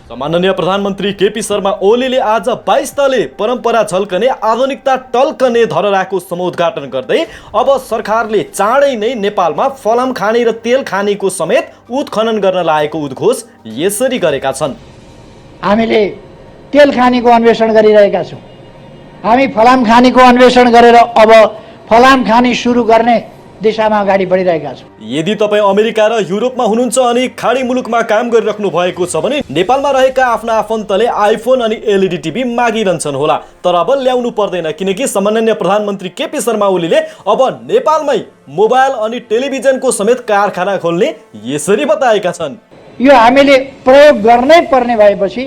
माननीय प्रधानमन्त्री केपी शर्मा ओलीले आज 22 तले परम्परा झल्कने आधुनिकता टल्कने धरहराको समोद्घाटन गर्दै अब सरकारले चाँडै नै नेपालमा फलाम खानी र तेल खानीको समेत उत्खनन गर्न लागेको उद्घोष यसरी गरेका छन्। हामीले तेल खानीको अन्वेषण गरिरहेका छौँ। हामी फलाम खानीको अन्वेषण गरेर अब फलाम खानी सुरु गर्ने दिशामा अगाडि बढिरहेका छौँ। यदि तपाईँ अमेरिका र युरोपमा हुनुहुन्छ अनि खाडी मुलुकमा काम गरिराख्नु भएको छ भने नेपालमा रहेका आफ्ना आफन्तले आइफोन अनि एलइडी टिभी मागिरहन्छन् होला, तर अब ल्याउनु पर्दैन किनकि सम्माननीय प्रधानमन्त्री केपी शर्मा ओलीले अब नेपालमै मोबाइल अनि टेलिभिजनको समेत कारखाना खोल्ने यसरी बताएका छन्। यो हामीले प्रयोग गर्नै पर्ने भएपछि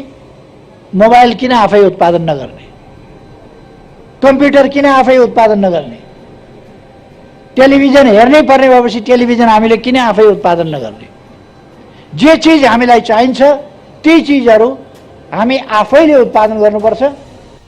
मोबाइल किन आफै उत्पादन नगर्ने, कम्प्युटर किन आफै उत्पादन नगर्ने, टेलिभिजन हेर्नै पर्ने भएपछि टेलिभिजन हामीले किन आफै उत्पादन नगर्ने। जे चिज हामीलाई चाहिन्छ ती चिजहरू हामी आफैले उत्पादन गर्नुपर्छ।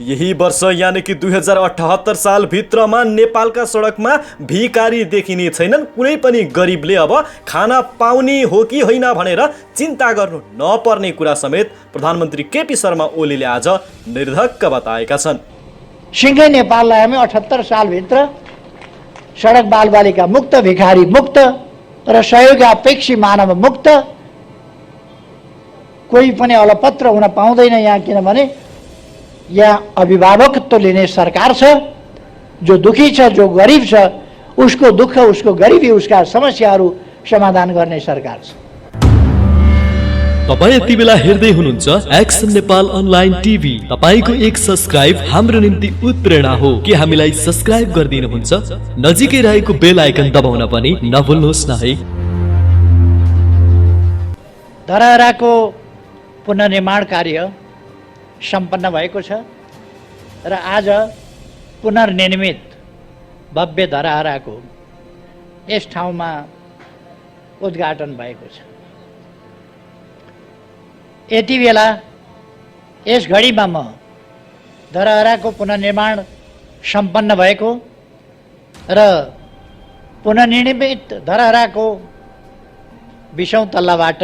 यही वर्ष यानि कि 2078 सालभित्रमा नेपालका सडकमा भिखारी देखिने छैनन्। कुनै पनि गरिबले अब खाना पाउने हो कि होइन भनेर चिन्ता गर्नु नपर्ने कुरा समेत प्रधानमन्त्री केपी शर्मा ओलीले आज निर्धक्क बताएका छन्। सिँगै नेपाललाई हामी 78 सालभित्र सडक बालबालिका मुक्त, भिखारी मुक्त र सहयोगापेक्षी मानव मुक्त, कोही पनि अलपत्र हुन पाउँदैन यहाँ, किनभने यहाँ अभिभावकत्व लिने सरकार छ। जो दुखी छ, जो गरिब छ, उसको दुःख, उसको गरिबी, उसका समस्याहरू समाधान गर्ने सरकार छ। तपाईं यति बेला हेर्दै हुनुहुन्छ एक्सन नेपाल अनलाइन टिभी। तपाईको एक सब्स्क्राइब हाम्रो निम्ति उत्प्रेरणा हो। के हामीलाई सब्स्क्राइब गरिदिनुहुन्छ? नजिकै रहेको बेल आइकन दबाउन पनि नभुल्नुहोस् न है। धरहराको पुनर्निर्माण कार्य सम्पन्न भएको छ र आज पुनर्निर्मित भव्य धरहराको यस ठाउँमा उद्घाटन भएको छ। यति बेला यस घडीमा म धरहराको पुनर्निर्माण सम्पन्न भएको र पुनर्निर्मित धरहराको 20औं तल्लाबाट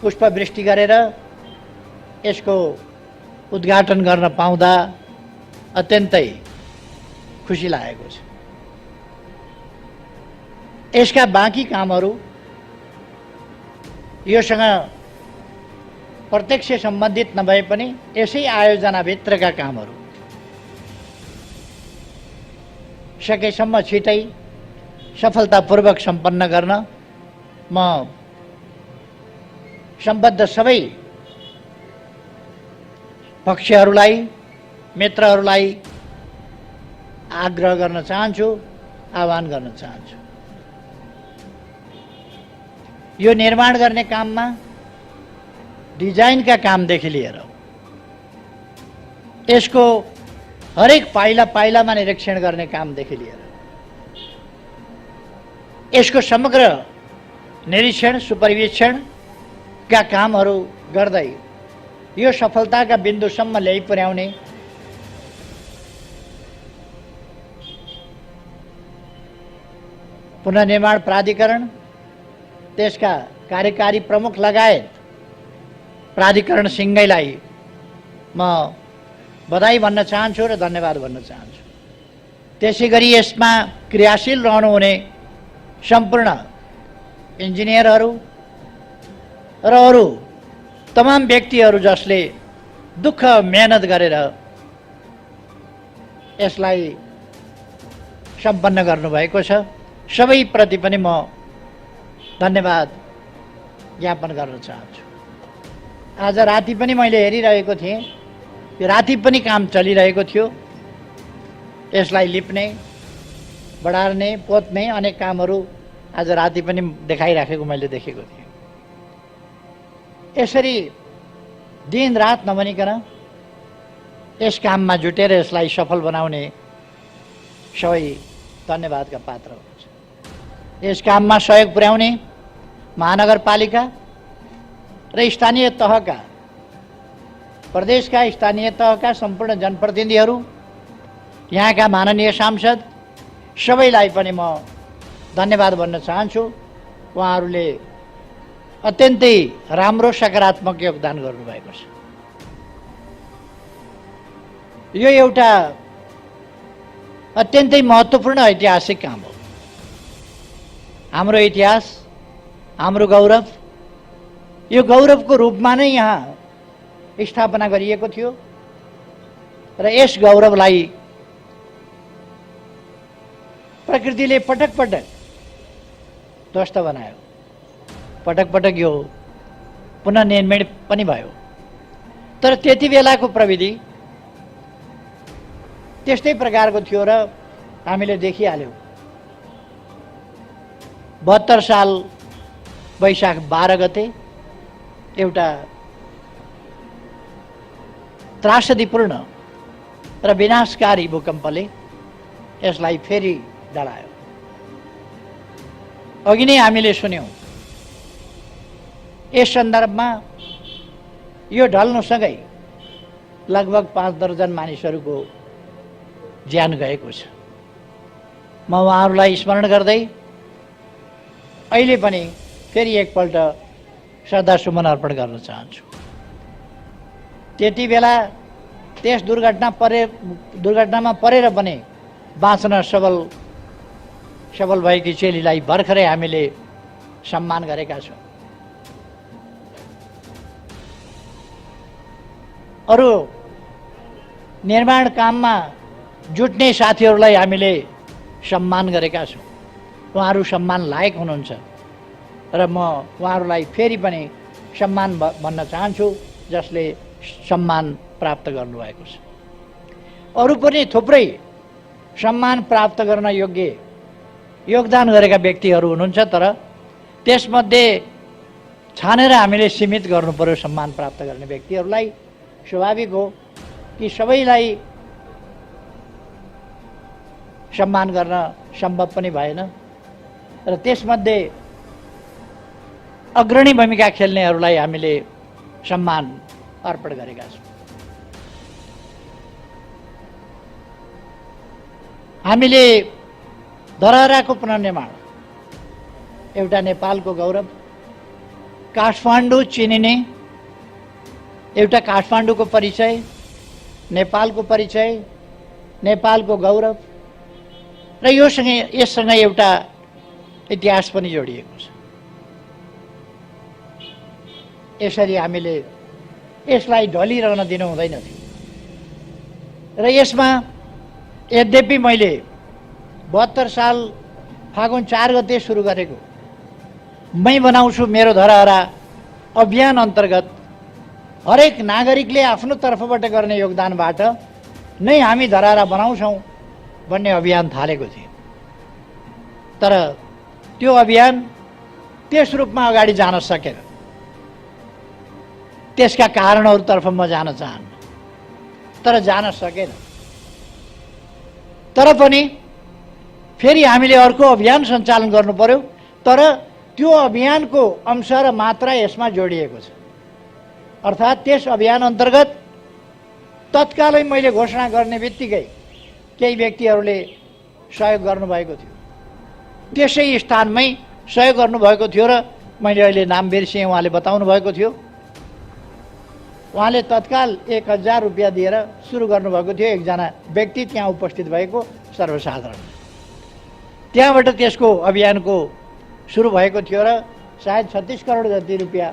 पुष्पवृष्टि गरेर यसको उद्घाटन गर्न पाउँदा अत्यन्तै खुसी लागेको छ। यसका बाँकी कामहरू, योसँग प्रत्यक्ष सम्बन्धित नभए पनि यसै आयोजनाभित्रका कामहरू सकेसम्म छिटै सफलतापूर्वक सम्पन्न गर्न म सम्बद्ध सबै पक्षहरूलाई, मित्रहरूलाई आग्रह गर्न चाहन्छु, आह्वान गर्न चाहन्छु। यो निर्माण गर्ने काममा डिजाइनका कामदेखि लिएर यसको हरेक पाइला पाइलामा निरीक्षण गर्ने कामदेखि लिएर यसको समग्र निरीक्षण, सुपरिवेक्षणका कामहरू गर्दै यो सफलताका बिन्दुसम्म ल्याइ पुर्याउने पुनर्निर्माण प्राधिकरण, त्यसका कार्यकारी प्रमुख लगायत प्राधिकरण सिंहैलाई म बधाई भन्न चाहन्छु र धन्यवाद भन्न चाहन्छु। त्यसैगरी यसमा क्रियाशील रहनुहुने सम्पूर्ण इन्जिनियरहरू र अरू तमाम व्यक्तिहरू जसले दुःख मेहनत गरेर यसलाई सम्पन्न गर्नुभएको छ, सबैप्रति पनि म धन्यवाद ज्ञापन गर्न चाहन्छु। आज राति पनि मैले हेरिरहेको थिएँ, राति पनि काम चलिरहेको थियो। यसलाई लिप्ने, बढार्ने, पोत्ने अनेक कामहरू आज राति पनि देखाइराखेको मैले देखेको थिएँ। यसरी दिन रात नभनिकन यस काममा जुटेर यसलाई सफल बनाउने सबै धन्यवादका पात्र हुनुहुन्छ। यस काममा सहयोग पुर्याउने महानगरपालिका र स्थानीय तहका, प्रदेशका स्थानीय तहका सम्पूर्ण जनप्रतिनिधिहरू, यहाँका माननीय सांसद सबैलाई पनि म धन्यवाद भन्न चाहन्छु। उहाँहरूले अत्यन्तै राम्रो सकारात्मक योगदान गर्नुभएको छ। यो एउटा अत्यन्तै महत्त्वपूर्ण ऐतिहासिक काम हो। हाम्रो इतिहास, हाम्रो गौरव, यो गौरवको रूपमा नै यहाँ स्थापना गरिएको थियो र यस गौरवलाई प्रकृतिले पटक पटक ध्वस्त बनायो। पटक पटक यो पुनर्निर्माण पनि भयो। तर त्यति बेलाको प्रविधि त्यस्तै प्रकारको थियो र हामीले देखिहाल्यौँ। 72 साल वैशाख 12 गते एउटा त्रासदीपूर्ण र विनाशकारी भूकम्पले यसलाई फेरि डढायो। अघि नै हामीले सुन्यौँ, यस सन्दर्भमा यो ढल्नुसँगै लगभग 5 दर्जन मानिसहरूको ज्यान गएको छ। म उहाँहरूलाई स्मरण गर्दै अहिले पनि फेरि एकपल्ट श्रद्धासुमन अर्पण गर्न चाहन्छु। त्यति बेला त्यस दुर्घटनामा परेर पनि बाँच्न सबल भएकी चेलीलाई भर्खरै हामीले सम्मान गरेका छौँ। अरू निर्माण काममा जुट्ने साथीहरूलाई हामीले सम्मान गरेका छौँ। उहाँहरू सम्मान लायक हुनुहुन्छ र म उहाँहरूलाई फेरि पनि सम्मान भन्न चाहन्छु, जसले सम्मान प्राप्त गर्नुभएको छ। अरू पनि थुप्रै सम्मान प्राप्त गर्न योग्य योगदान गरेका व्यक्तिहरू हुनुहुन्छ, तर त्यसमध्ये छानेर हामीले सीमित गर्नु पर्यो सम्मान प्राप्त गर्ने व्यक्तिहरूलाई। स्वाभाविक हो कि सबैलाई सम्मान गर्न सम्भव पनि भएन र त्यसमध्ये अग्रणी भूमिका खेल्नेहरूलाई हामीले सम्मान अर्पण गरेका छौँ। हामीले धरहराको पुनर्निर्माण एउटा नेपालको गौरव, काठमाडौँ चिनिने एउटा काठमाडौँको परिचय, नेपालको परिचय, नेपालको गौरव र यससँग एउटा इतिहास पनि जोडिएको छ। यसरी हामीले यसलाई ढलिरहन दिनु हुँदैन थियो र यसमा यद्यपि मैले 72 साल फागुन 4 गते सुरु गरेको मै बनाउँछु मेरो धरहरा अभियान अन्तर्गत हरेक नागरिकले आफ्नो तर्फबाट गर्ने योगदानबाट नै हामी धरहरा बनाउँछौँ भन्ने अभियान थालेको थिए। तर त्यो अभियान त्यस रूपमा अगाडि जान सकेन। त्यसका कारणहरूतर्फ म जान चाहन्न, तर जान सकेन। तर पनि फेरि हामीले अर्को अभियान सञ्चालन गर्नु पर्यो, तर त्यो अभियानको अंश र मात्रा यसमा जोडिएको छ। अर्थात् त्यस अभियान अन्तर्गत तत्कालै मैले घोषणा गर्ने बित्तिकै केही व्यक्तिहरूले सहयोग गर्नुभएको थियो। त्यसै स्थानमै सहयोग गर्नुभएको थियो र मैले अहिले नाम बिर्सेँ, उहाँले बताउनु भएको थियो। उहाँले तत्काल 1000 रुपियाँ दिएर सुरु गर्नुभएको थियो। एकजना व्यक्ति त्यहाँ उपस्थित भएको सर्वसाधारण, त्यहाँबाट त्यसको अभियानको सुरु भएको थियो र सायद 36 करोड जति रुपियाँ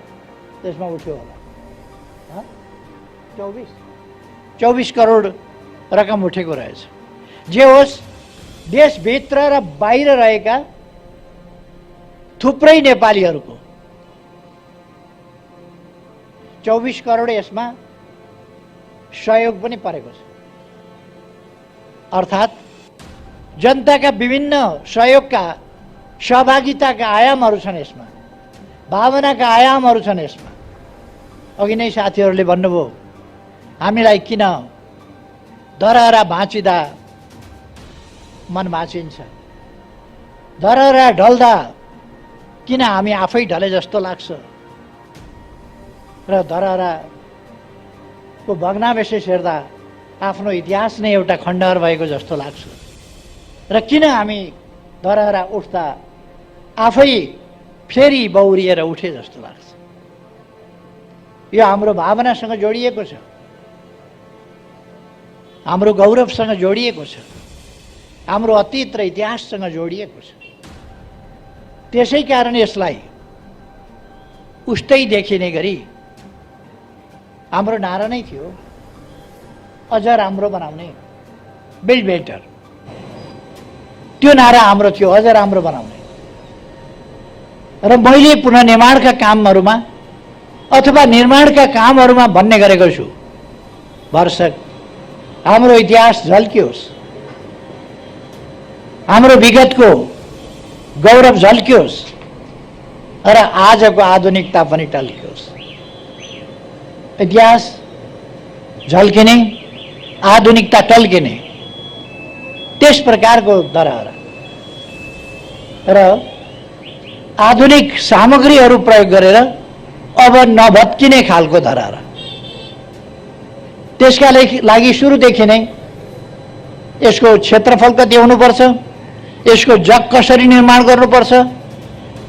त्यसमा उठ्यो होला। 24 करोड रकम उठेको रहेछ। जे होस्, देशभित्र र बाहिर रहेका थुप्रै नेपालीहरूको 24 करोड यसमा सहयोग पनि परेको छ। अर्थात् जनताका विभिन्न सहयोगका सहभागिताका आयामहरू छन् यसमा, भावनाका आयामहरू छन् यसमा। अघि नै साथीहरूले भन्नुभयो, हामीलाई किन धरहरा भाँचिँदा मन भाँचिन्छ, धरहरा ढल्दा किन हामी आफै ढले जस्तो लाग्छ र धरहराको भग्नावशेष हेर्दा आफ्नो इतिहास नै एउटा खण्डहर भएको जस्तो लाग्छ र किन हामी धरहरा उठ्दा आफै फेरि बौरिएर उठे जस्तो लाग्छ। यो हाम्रो भावनासँग जोडिएको छ, हाम्रो गौरवसँग जोडिएको छ, हाम्रो अतीत र इतिहाससँग जोडिएको छ। त्यसै कारण यसलाई उस्तै देखिने गरी हाम्रो नारा नै थियो, अझ राम्रो बनाउने, बिल्ड बेटर। त्यो नारा हाम्रो थियो, अझ राम्रो बनाउने। र मैले पुनर्निर्माणका कामहरूमा अथवा निर्माणका कामहरूमा भन्ने गरेको छु, भरसक हाम्रो इतिहास झल्कियोस्, हाम्रो विगतको गौरव झल्कियोस् र आजको आधुनिकता पनि टल्कियोस्। इतिहास झल्किने, आधुनिकता टल्किने, त्यस प्रकारको धरहरा र आधुनिक सामग्रीहरू प्रयोग गरेर अब नभत्किने खालको धरहरा। त्यसका लागि सुरुदेखि नै यसको क्षेत्रफल कति हुनुपर्छ, यसको जग कसरी निर्माण गर्नुपर्छ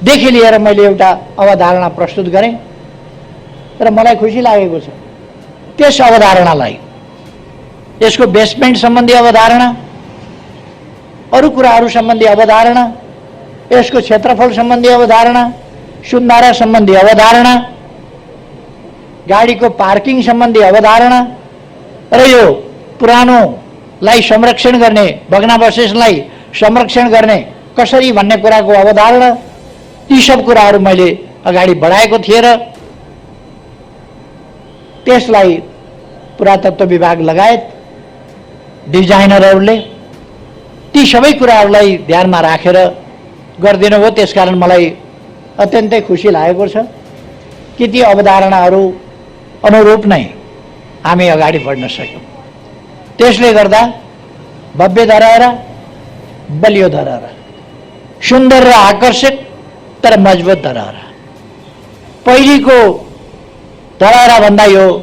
देखि लिएर मैले एउटा अवधारणा प्रस्तुत गरेँ र मलाई खुसी लागेको छ त्यस अवधारणालाई, यसको बेसमेन्ट सम्बन्धी अवधारणा, अरू कुराहरू सम्बन्धी अवधारणा, यसको क्षेत्रफल सम्बन्धी अवधारणा, सुन्धारा सम्बन्धी अवधारणा, गाडीको पार्किङ सम्बन्धी अवधारणा र यो पुरानोलाई संरक्षण गर्ने, भग्नावशेषलाई संरक्षण गर्ने कसरी भन्ने कुराको अवधारणा, ती सब कुराहरू मैले अगाडि बढाएको थिएँ र त्यसलाई पुरातत्व विभाग लगायत डिजाइनरहरूले ती सबै कुराहरूलाई ध्यानमा राखेर गरिदिनु भयो। त्यसकारण मलाई अत्यन्तै खुसी लागेको छ कि ती अवधारणाहरू अनुरूप नै हामी अगाडि बढ्न सक्यौँ। त्यसले गर्दा भव्य धरहरा, बलियो धरहरा, सुन्दर र आकर्षक तर मजबुत धरहरा। पहिलेको धरहरा भन्दा यो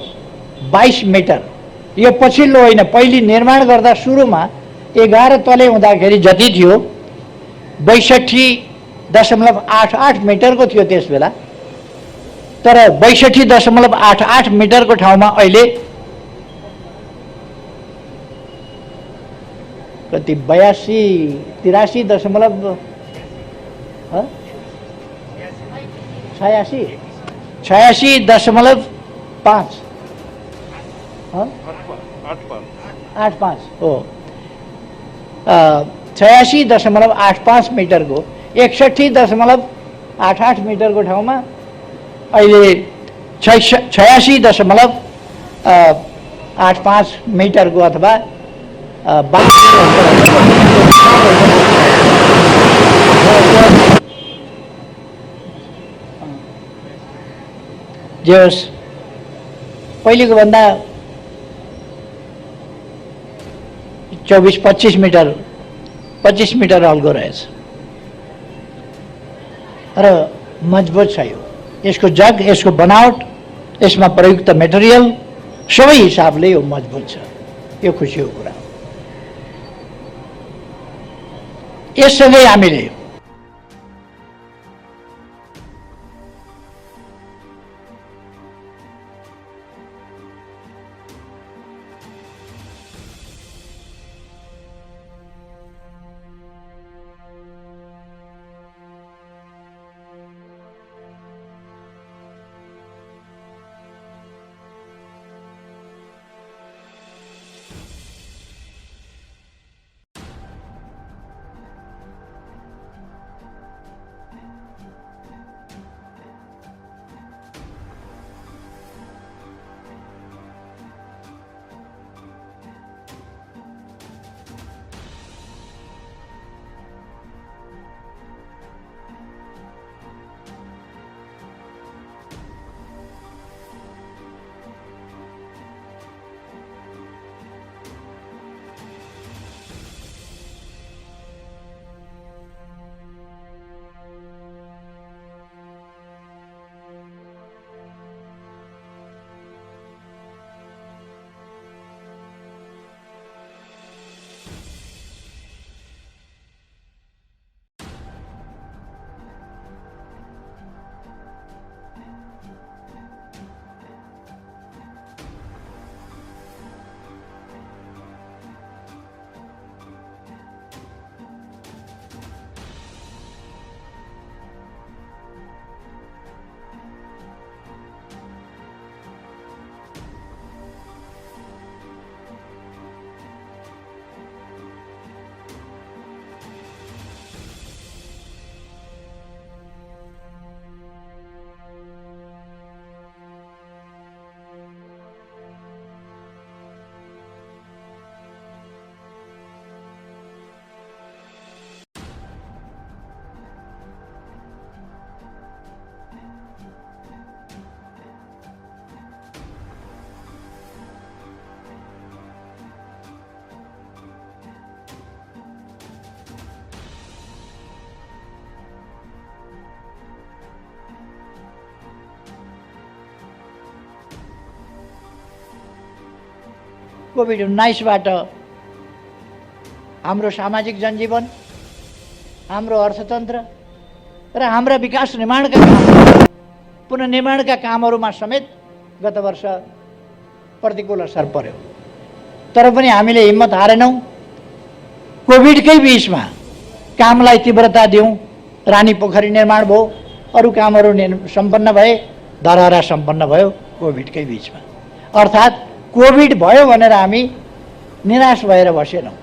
22 मिटर, यो पछिल्लो होइन, पहिले निर्माण गर्दा सुरुमा 11 तले हुँदाखेरि जति थियो 62.88 मिटरको थियो त्यस बेला, तर 62.88 मिटरको ठाउँमा अहिले कति 83 दशमलव 86.5 85 हो 86.85 मिटरको 61.88 मिटरको ठाउँमा अहिले 86.85 मिटरको अथवा जे होस्, पहिलेको भन्दा 24-25 मिटर 25 मिटर अल्गो रहेछ र मजबुत छ यो। यसको जग, यसको बनावट, यसमा प्रयुक्त मेटेरियल सबै हिसाबले यो मजबुत छ। यो खुसीको कुरा हो। यससँगै हामीले कोभिड-19बाट हाम्रो सामाजिक जनजीवन, हाम्रो अर्थतन्त्र र हाम्रा विकास निर्माणका काम, पुनर्निर्माणका कामहरूमा समेत गत वर्ष प्रतिकूल असर पर्यो। तर पनि हामीले हिम्मत हारेनौँ। कोभिडकै बिचमा कामलाई तीव्रता दियौँ। रानी पोखरी निर्माण भयो, अरू कामहरू सम्पन्न भए, धरहरा सम्पन्न भयो कोभिडकै बिचमा। अर्थात् कोभिड भयो भनेर हामी निराश भएर बसेनौँ।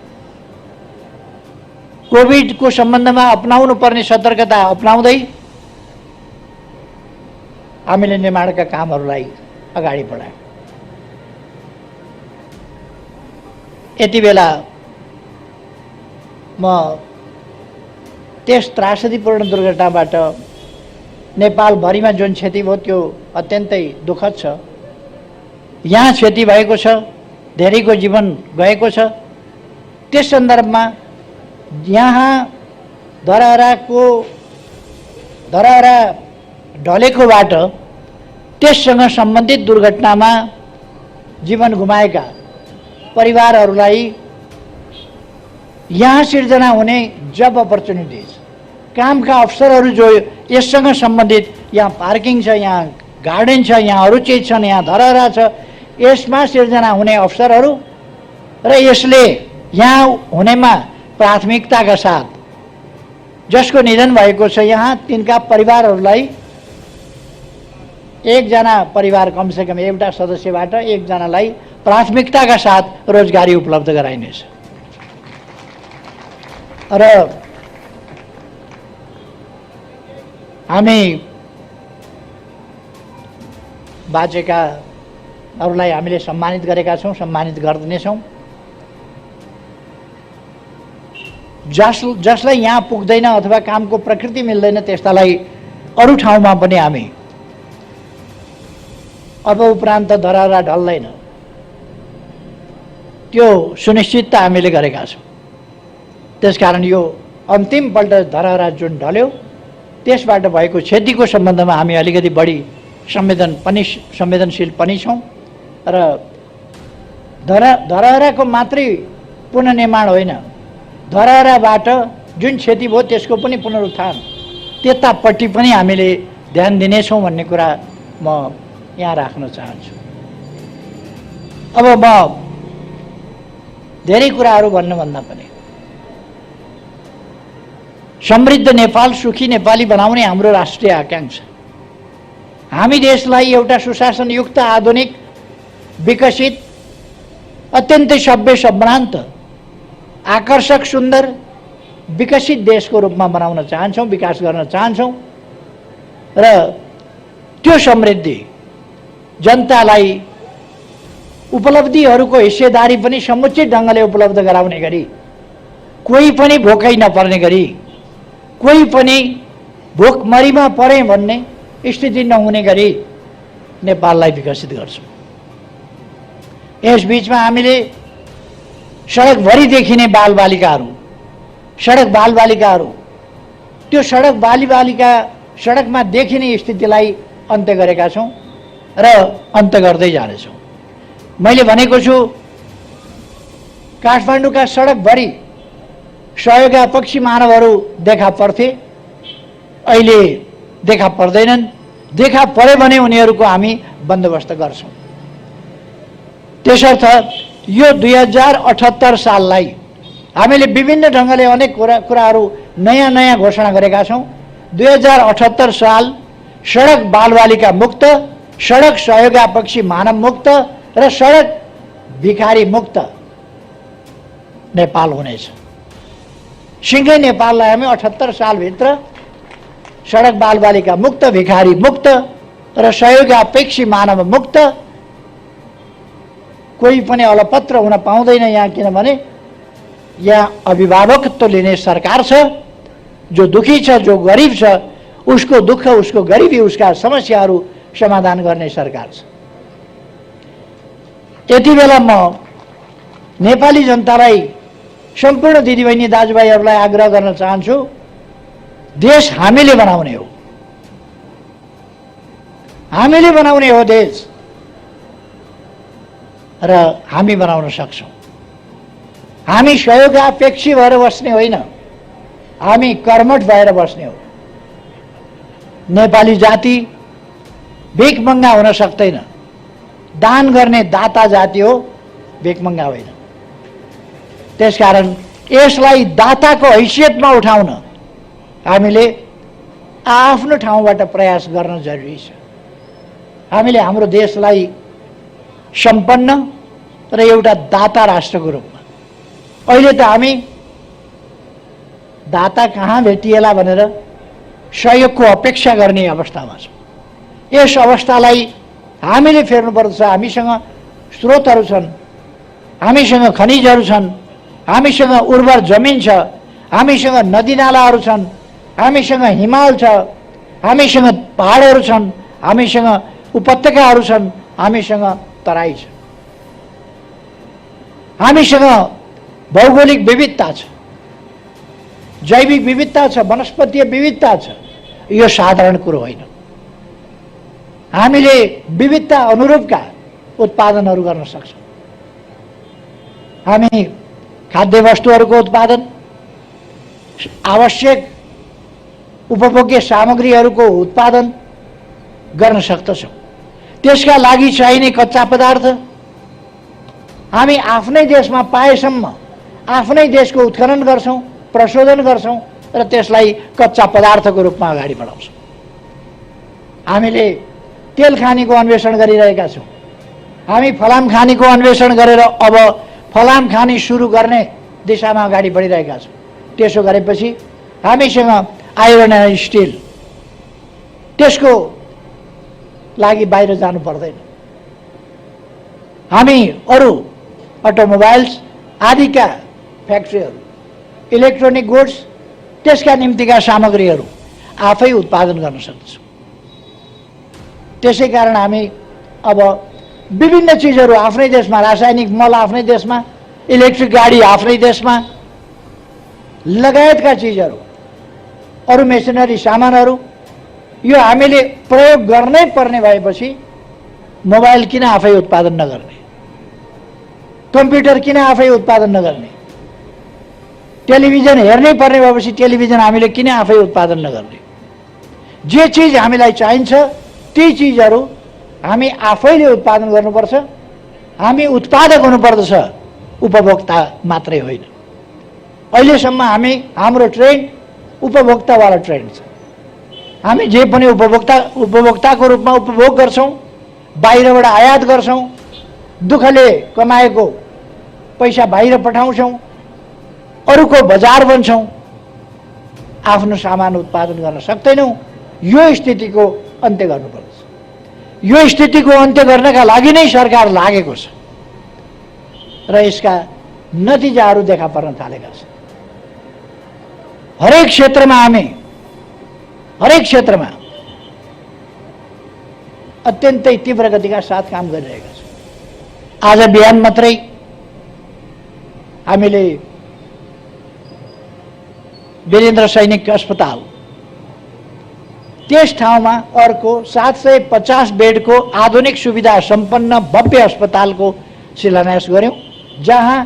कोभिडको सम्बन्धमा अपनाउनु पर्ने सतर्कता अपनाउँदै हामीले निर्माणका कामहरूलाई अगाडि बढायौँ। यति बेला म त्यस त्रासदीपूर्ण दुर्घटनाबाट नेपालभरिमा जुन क्षति भयो त्यो अत्यन्तै दुःखद छ। यहाँ क्षति भएको छ, धेरैको जीवन गएको छ। त्यस सन्दर्भमा यहाँ धरहरा ढलेकोबाट त्यससँग सम्बन्धित दुर्घटनामा जीवन गुमाएका परिवारहरूलाई यहाँ सिर्जना हुने जब अपर्च्युनिटिज, कामका अवसरहरू जो यससँग सम्बन्धित, यहाँ पार्किङ छ, यहाँ गार्डन छ, यहाँ अरू चिज छन्, यहाँ धरहरा छ, यसमा सिर्जना हुने अवसरहरू र यसले यहाँ हुनेमा प्राथमिकताका साथ जसको निधन भएको छ यहाँ तिनका परिवारहरूलाई एकजना परिवार कमसेकम एउटा सदस्यबाट एकजनालाई प्राथमिकताका साथ रोजगारी उपलब्ध गराइनेछ। र हामी बाँचेकाहरूलाई हामीले सम्मानित गरेका छौँ, सम्मानित गर्नेछौँ। जसलाई यहाँ पुग्दैन अथवा कामको प्रकृति मिल्दैन त्यस्तालाई अरू ठाउँमा पनि हामी अब उपरान्त धरहरा ढल्दैन त्यो सुनिश्चितता हामीले गरेका छौँ। त्यसकारण यो अन्तिमपल्ट धरहरा जुन ढल्यो त्यसबाट भएको क्षतिको सम्बन्धमा हामी अलिकति बढी संवेदनशील पनि छौँ र धरहराको मात्रै पुनर्निर्माण होइन, धरहराबाट जुन क्षति भयो त्यसको पनि पुनरुत्थान, त्यतापट्टि पनि हामीले ध्यान दिनेछौँ भन्ने कुरा म यहाँ राख्न चाहन्छु। अब म धेरै कुराहरू भन्नुभन्दा पनि समृद्ध नेपाल, सुखी नेपाली बनाउने हाम्रो राष्ट्रिय आकांक्षा, हामी देशलाई एउटा सुशासनयुक्त, आधुनिक, विकसित, अत्यन्तै सभ्य, सम्भ्रान्त, आकर्षक, सुन्दर, विकसित देशको रूपमा बनाउन चाहन्छौँ, विकास गर्न चाहन्छौँ र त्यो समृद्धि जनतालाई उपलब्धिहरूको हिस्सेदारी पनि समुचित ढङ्गले उपलब्ध गराउने गरी, कोही पनि भोकै नपर्ने गरी, कोही पनि भोकमरीमा परे भन्ने स्थिति नहुने गरी नेपाललाई विकसित गर्छौँ। यस बीचमा हामीले सडकभरि देखिने बालबालिकाहरू, सडक बालबालिकाहरू, त्यो सडक बालबालिका सडकमा देखिने स्थितिलाई अन्त्य गरेका छौँ र अन्त्य गर्दै जानेछौँ। मैले भनेको छु काठमाडौँका सडकभरि सहयोगापक्षी मानवहरू देखा पर्थे, अहिले देखा पर्दैनन्। देखा परे भने उनीहरूको हामी बन्दोबस्त गर्छौँ। त्यसर्थ यो 2078 साललाई हामीले विभिन्न ढङ्गले अनेक कुराहरू नयाँ नयाँ घोषणा गरेका छौँ। 2078 साल सडक बालबालिका मुक्त, सडक सहयोगापक्षी मानव मुक्त र सडक भिखारी मुक्त नेपाल हुनेछ। सँगै नेपाललाई हामी 78 सालभित्र सडक बालबालिका मुक्त, भिखारी मुक्त र सहयोगापेक्षी मानव मुक्त, कोही पनि अलपत्र हुन पाउँदैन यहाँ, किनभने यहाँ अभिभावकत्व लिने सरकार छ। जो दुखी छ, जो गरिब छ, उसको दुःख, उसको गरिबी, उसका समस्याहरू समाधान गर्ने सरकार छ। यति बेला म नेपाली जनतालाई, सम्पूर्ण दिदीबहिनी दाजुभाइहरूलाई आग्रह गर्न चाहन्छु, देश हामीले बनाउने हो, हामीले बनाउने हो देश। र हामी बनाउन सक्छौँ। हामी सहयोगापेक्षी भएर बस्ने होइन, हामी कर्मठ भएर बस्ने हो। नेपाली जाति भिखमङ्गा हुन सक्दैन, दान गर्ने दाता जाति हो, भिखमङ्गा होइन। त्यसकारण यसलाई दाताको हैसियतमा उठाउन हामीले आफ्नो ठाउँबाट प्रयास गर्न जरुरी छ। हामीले हाम्रो देशलाई सम्पन्न र एउटा दाता राष्ट्रको रूपमा, अहिले त हामी दाता कहाँ भेटिएला भनेर सहयोगको अपेक्षा गर्ने अवस्थामा छौँ। यस अवस्थालाई हामीले फेर्नुपर्दछ। हामीसँग स्रोतहरू छन्, हामीसँग खनिजहरू छन्, हामीसँग उर्वर जमिन छ, हामीसँग नदीनालाहरू छन्, हामीसँग हिमाल छ, हामीसँग पहाडहरू छन्, हामीसँग उपत्यकाहरू छन्, हामीसँग तराई छ, हामीसँग भौगोलिक विविधता छ, जैविक विविधता छ, वनस्पतीय विविधता छ। यो साधारण कुरो होइन। हामीले विविधता अनुरूपका उत्पादनहरू गर्न सक्छौँ। हामी खाद्य वस्तुहरूको उत्पादन, आवश्यक उपभोग्य सामग्रीहरूको उत्पादन गर्न सक्दछौँ। त्यसका लागि चाहिने कच्चा पदार्थ हामी आफ्नै देशमा पाएसम्म आफ्नै देशको उत्खनन गर्छौँ, प्रशोधन गर्छौँ र त्यसलाई कच्चा पदार्थको रूपमा अगाडि बढाउँछौँ। हामीले तेल खानीको अन्वेषण गरिरहेका छौँ। हामी फलाम खानीको अन्वेषण गरेर अब फलाम खानी सुरु गर्ने दिशामा अगाडि बढिरहेका छौँ। त्यसो गरेपछि हामीसँग आइरन एन्ड स्टिल, त्यसको लागि बाहिर जानु पर्दैन। हामी अरू अटोमोबाइल्स आदिका फ्याक्ट्रीहरू, इलेक्ट्रोनिक गुड्स, त्यसका निम्तिका सामग्रीहरू आफै उत्पादन गर्न सक्छौँ। त्यसै कारण हामी अब विभिन्न चिजहरू आफ्नै देशमा, रासायनिक मल आफ्नै देशमा, इलेक्ट्रिक गाडी आफ्नै देशमा, लगायतका चिजहरू, अरू मेसिनरी सामानहरू, यो हामीले प्रयोग गर्नै पर्ने भएपछि मोबाइल किन आफै उत्पादन नगर्ने, कम्प्युटर किन आफै उत्पादन नगर्ने, टेलिभिजन हेर्नै पर्ने भएपछि टेलिभिजन हामीले किन आफै उत्पादन नगर्ने। जे चिज हामीलाई चाहिन्छ ती चिजहरू हामी आफैले उत्पादन गर्नुपर्छ। हामी उत्पादक हुनुपर्दछ, उपभोक्ता मात्रै होइन। अहिलेसम्म हाम्रो ट्रेन्ड उपभोक्तावाला ट्रेन्ड छ। हामी जे पनि उपभोक्ताको रूपमा उपभोग गर्छौँ, बाहिरबाट आयात गर्छौँ, दुःखले कमाएको पैसा बाहिर पठाउँछौँ, अरूको बजार बन्छौँ, आफ्नो सामान उत्पादन गर्न सक्दैनौँ। यो स्थितिको अन्त्य गर्नुपर्छ। यो स्थितिको अन्त्य गर्नका लागि नै सरकार लागेको छ र यसका नतिजाहरू देखा पर्न थालेका छन्। हरेक क्षेत्रमा अत्यन्तै तीव्र गतिका साथ काम गरिरहेका छौँ। आज बिहान मात्रै हामीले वीरेन्द्र सैनिक अस्पताल, त्यस ठाउँमा अर्को 750 बेडको आधुनिक सुविधा सम्पन्न भव्य अस्पतालको शिलान्यास गर्यौं, जहाँ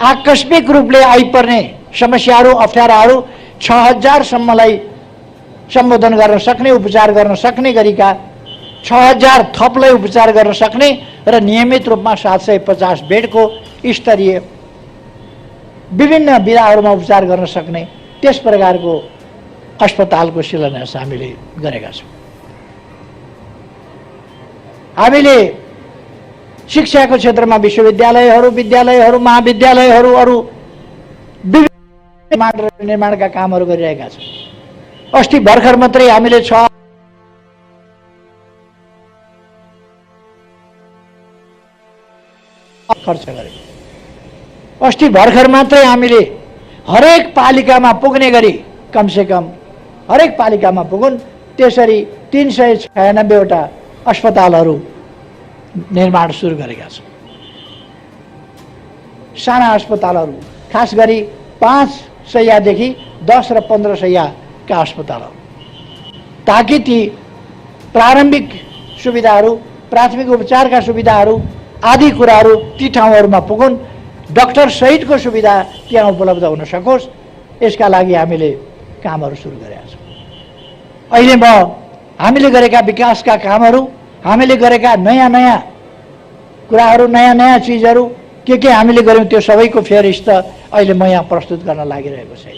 आकस्मिक रूपले आइपर्ने समस्याहरू, अप्ठ्याराहरू 6000 सम्मलाई सम्बोधन गर्न सक्ने, उपचार गर्न सक्ने गरीका 6000 थपलाई उपचार गर्न सक्ने र नियमित रूपमा 750 बेडको स्तरीय विभिन्न विधाहरूमा उपचार गर्न सक्ने त्यस प्रकारको अस्पतालको शिलान्यास हामीले गरेका छौँ। हामीले शिक्षाको क्षेत्रमा विश्वविद्यालयहरू, विद्यालयहरू, महाविद्यालयहरू, अरू विभिन्न निर्माणका कामहरू गरिरहेका छौँ। अस्ति भर्खर मात्रै हामीले खर्च गरेको। अस्ति भर्खर मात्रै हामीले हरेक पालिकामा पुग्ने गरी कमसेकम हरेक पालिकामा पुगुन् त्यसरी 396वटा अस्पतालहरू निर्माण सुरु गरेका छौँ। साना अस्पतालहरू, खास गरी 5 शय्यादेखि 10 र 15 शय्याका अस्पतालहरू, ताकि ती प्रारम्भिक सुविधाहरू, प्राथमिक उपचारका सुविधाहरू आदि कुराहरू ती ठाउँहरूमा पुगुन्, डाक्टर सहितको सुविधा त्यहाँ उपलब्ध हुन सकोस्, यसका लागि हामीले कामहरू सुरु गरेका छौँ। अहिले हामीले गरेका विकासका कामहरू, हामीले गरेका नयाँ नयाँ कुराहरू, नयाँ नयाँ चिजहरू के हामीले गऱ्यौँ त्यो सबैको फेरिस्त अहिले म यहाँ प्रस्तुत गर्न लागिरहेको छैन।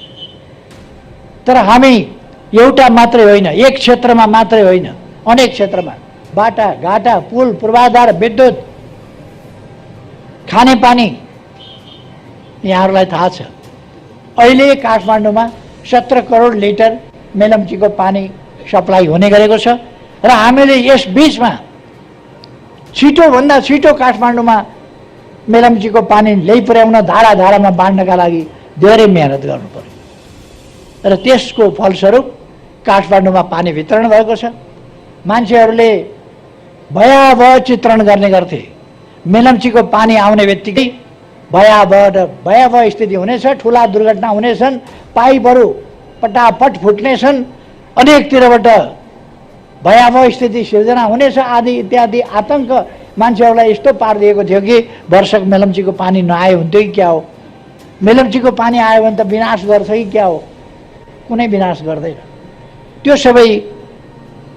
तर हामी एउटा मात्रै होइन, एक क्षेत्रमा मात्रै होइन, अनेक क्षेत्रमा बाटा घाटा, पुल, पूर्वाधार, विद्युत, खानेपानी, यहाँहरूलाई थाहा छ अहिले काठमाडौँमा 17 करोड लिटर मेलम्चीको पानी सप्लाई हुने गरेको छ र हामीले यस बीचमा छिटोभन्दा छिटो काठमाडौँमा मेलम्चीको पानी ल्याइ पुर्याउन, धारा धारामा बाँड्नका लागि धेरै मेहनत गर्नु पर्यो र त्यसको फलस्वरूप काठमाडौँमा पानी वितरण भएको छ। मान्छेहरूले भयावह चित्रण गर्ने गर्थे, मेलम्चीको पानी आउने बित्तिकै भयावह स्थिति हुनेछ, ठुला दुर्घटना हुनेछन्, पाइपहरू पटापट फुट्नेछन्, अनेकतिरबाट भयावह स्थिति सिर्जना हुनेछ आदि इत्यादि आतंक मान्छेहरूलाई यस्तो पारिदिएको थियो कि वर्षक मेलम्चीको पानी नआए हुन्थ्यो कि क्या हो, मेलम्चीको पानी आयो भने त विनाश गर्छ कि क्या हो, कुनै विनाश गर्दैन। त्यो सबै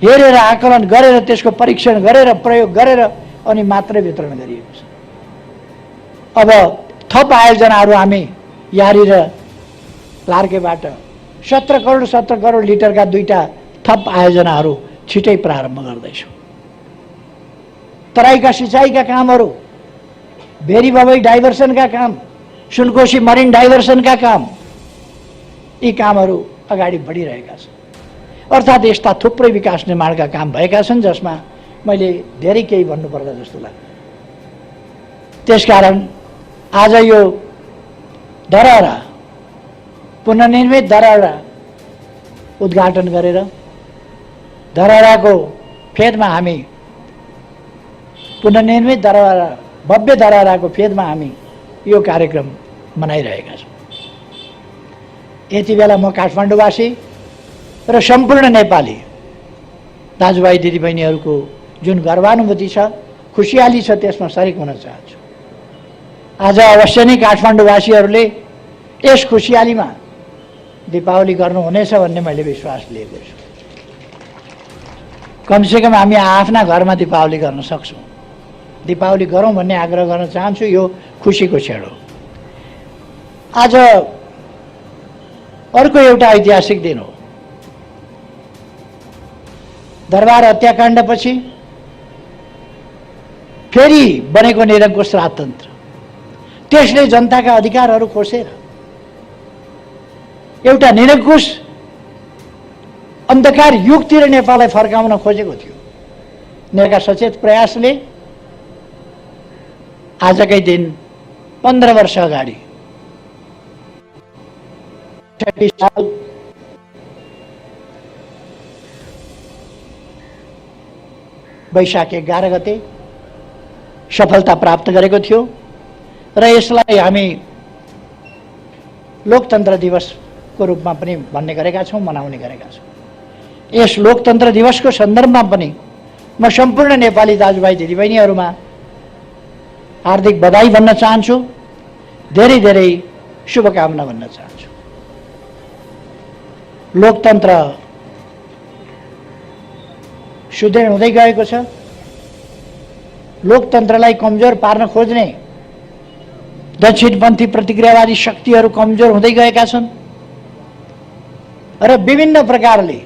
हेरेर, आकलन गरेर, त्यसको परीक्षण गरेर, प्रयोग गरेर अनि मात्रै वितरण गरिएको छ। अब थप आयोजनाहरू हामी यारी र लार्केबाट 17 करोड लिटरका 2टा थप आयोजनाहरू छिटै प्रारम्भ गर्दैछौँ। तराईका सिँचाइका कामहरू, भेरी बबई डाइभर्सनका काम, सुनकोशी मरिन डाइभर्सनका काम, यी कामहरू अगाडि बढिरहेका छन्। अर्थात् यस्ता थुप्रै विकास निर्माणका काम भएका छन् जसमा मैले धेरै केही भन्नुपर्दा जस्तो लाग्छ। त्यसकारण आज यो धरहरा, पुनर्निर्मित धरहरा उद्घाटन गरेर धरहराको फेदमा हामी, पुनर्निर्मित धरहरा, भव्य धरहराको फेदमा हामी यो कार्यक्रम मनाइरहेका छौँ। यति बेला म काठमाडौँवासी र सम्पूर्ण नेपाली दाजुभाइ दिदीबहिनीहरूको जुन गर्वानुभूति छ, खुसियाली छ, त्यसमा सरिक हुन चाहन्छु। आज अवश्य नै काठमाडौँवासीहरूले यस खुसियालीमा दीपावली गर्नुहुनेछ भन्ने मैले विश्वास लिएको छु। कमसेकम हामी आफ्ना घरमा दीपावली गर्न सक्छौँ। दीपावली गरौँ भन्ने आग्रह गर्न चाहन्छु। यो खुसीको क्षण हो। आज अर्को एउटा ऐतिहासिक दिन हो। दरबार हत्याकाण्डपछि फेरि बनेको निरङ्कुश राजतन्त्र, त्यसले जनताका अधिकारहरू खोसेर एउटा निरङ्कुश अन्धकार युगतिर नेपाललाई फर्काउन खोजेको थियो। नेका सचेत प्रयासले आजकै दिन 15 वर्ष अगाडि 66 साल वैशाख 11 गते सफलता प्राप्त गरेको थियो र यसलाई हामी लोकतन्त्र दिवसको रूपमा पनि भन्ने गरेका छौँ, मनाउने गरेका छौँ। यस लोकतन्त्र दिवसको सन्दर्भमा पनि म सम्पूर्ण नेपाली दाजुभाइ दिदीबहिनीहरूमा हार्दिक बधाई भन्न चाहन्छु, धेरै धेरै शुभकामना भन्न चाहन्छु। लोकतन्त्र सुदृढ हुँदै गएको छ। लोकतन्त्रलाई कमजोर पार्न खोज्ने दक्षिणपन्थी प्रतिक्रियावादी शक्तिहरू कमजोर हुँदै गएका छन् र विभिन्न प्रकारले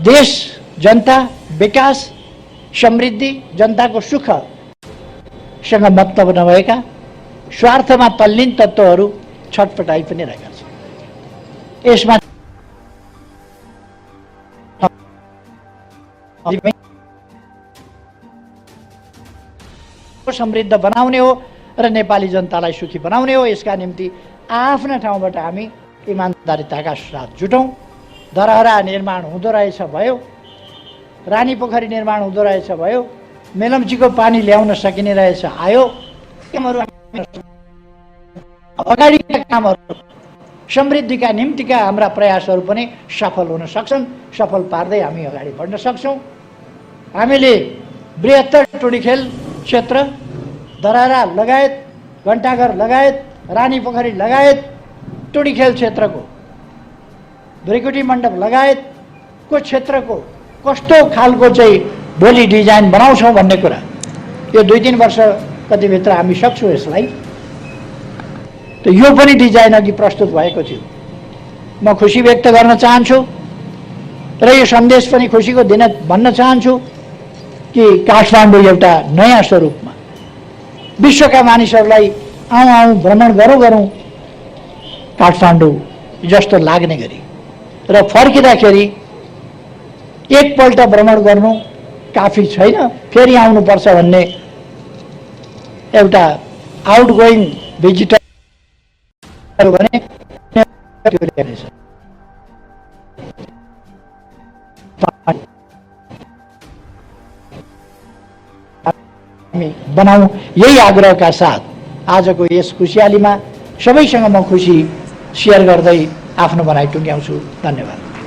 देश, जनता, विकास, समृद्धि, जनताको सुखसँग मतलब नभएका स्वार्थमा तल्लीन तत्त्वहरू छटपटाइ पनि रहेका छन्। यसमा समृद्ध बनाउने हो र नेपाली जनतालाई सुखी बनाउने हो। यसका निम्ति आफ्ना ठाउँबाट हामी इमानदारिताका साथ जुटौँ। धरहरा निर्माण हुँदो रहेछ भयो, रानी पोखरी निर्माण हुँदो रहेछ भयो, मेलम्चीको पानी ल्याउन सकिने रहेछ आयो। अगाडिका कामहरू, समृद्धिका निम्तिका हाम्रा प्रयासहरू पनि सफल हुन सक्छन्। सफल पार्दै हामी अगाडि बढ्न सक्छौँ। हामीले बृहत्तर टुँडिखेल क्षेत्र, धरारा लगायत, घण्टाघर लगायत, रानी पोखरी लगायत टुँडिखेल क्षेत्रको, भृकुटी मण्डप लगायतको क्षेत्रको कस्तो खालको चाहिँ भोलि डिजाइन बनाउँछौँ भन्ने कुरा यो 2-3 वर्ष कतिभित्र हामी सक्छौँ यसलाई। त यो पनि डिजाइन अघि प्रस्तुत भएको थियो। म खुसी व्यक्त गर्न चाहन्छु र यो सन्देश पनि खुसीको दिन भन्न चाहन्छु कि काठमाडौँ एउटा नयाँ स्वरूपमा विश्वका मानिसहरूलाई आउँ भ्रमण गरौँ काठमाडौँ जस्तो लाग्ने गरी र फर्किँदाखेरि एकपल्ट भ्रमण गर्नु काफी छैन, फेरि आउनुपर्छ भन्ने एउटा आउटगोइङ भिजिटर भने बनाऊ। यही आग्रहका साथ आजको यस खुसियालीमा सबैसँग म खुसी सेयर गर्दै आफ्नो भनाइ टुङ्ग्याउँछु। धन्यवाद।